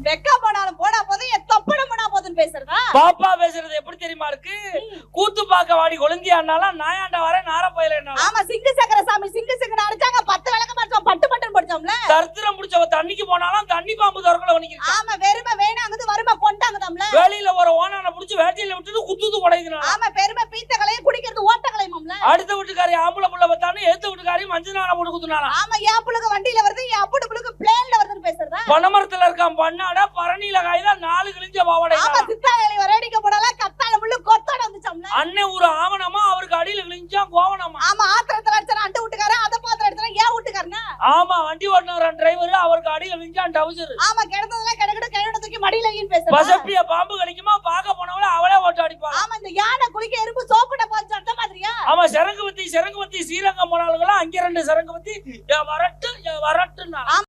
வெக்கா போனாலும் போனா போதும், என் தொப்பனம் போனா போதுன்னு பேசுறதா? பாப்பா பேசுறது எப்படி தெரியுமா இருக்கு? கூத்து பாக்க வாடி கொழுந்தியானாலும் நாயாண்டா வர நார போயில. ஆமா, சிங்கு சக்கர சாமி சிங்கு சக்கர அடிச்சாங்க, 10 விளக்க மாட்டோம், பட்டு பட்டுன்னு படிச்சோம்ல. தர்த்திரம் முடிச்சவ தண்ணிக்கு போனாலும் தண்ணி பாம்பு தரக்குள்ள வணிக்கிறா. ஆமா, வெறுமை வேணாங்குது வறுமை கொண்டாங்கதாம்ல. வெளியில ஒரு ஓனான புடிச்சு வேட்டையில விட்டுட்டு குத்துது குடைக்குறா. ஆமா, பெருமை பீத்தகளையும் குடிக்கிறது ஓட்டகளையும்ல. அடுத்த வீட்டுக்காரி ஆம்பளை புள்ள பார்த்தானே ஏத்த வீட்டுக்காரி மஞ்சள் நான போட்டு குத்துனானா. ஆமா, என் புளுக்கு வண்டியில வருது, என் அப்புடு புளுக்கு பிளேன்ல வருதுன்னு பேசுறதா? பனமரத்துல இருக்கான் பண்ணாட பரணியில காய்தான் 4 கிழிஞ்ச பாவாடை. ஆமா, சித்தாளி வரடிக்க போடல, கத்தால முள்ளு கொத்தோட வந்துச்சோம்ல. அண்ணே ஒரு ஆவணமா அவருக்கு அடியில கிழிஞ்சா கோவணமா. ஆமா, ஆத்திரத்துல அடிச்சா அண்டு வீட்டுக்காரன், அத பாத்திரம் எடுத்தா ஏன் வீட்டுக்காரனா? ஆமா, வண்டி ஓட்டுற டிரைவர் அவருக்கு அடியில கிழிஞ்சான் டவுசர். ஆமா, கிடந்ததெல்லாம் கிடக்கிட்டு கையோட தூக்கி மடியில வைன்னு பேசுறா. பசப்பிய பாம்பு கடிக்குமா பாக்க போனவள அவளே ஓட்டு அடிப்பா. ஆமா, இந்த யானை குளிக்க எறும்பு சோப்புட போச்சு அந்த மாதிரியா? ஆமா, சரங்கு பத்தி ஸ்ரீரங்கம் போனாலும் அங்க 2 சரங்கு பத்தி வரட்டுன்னா.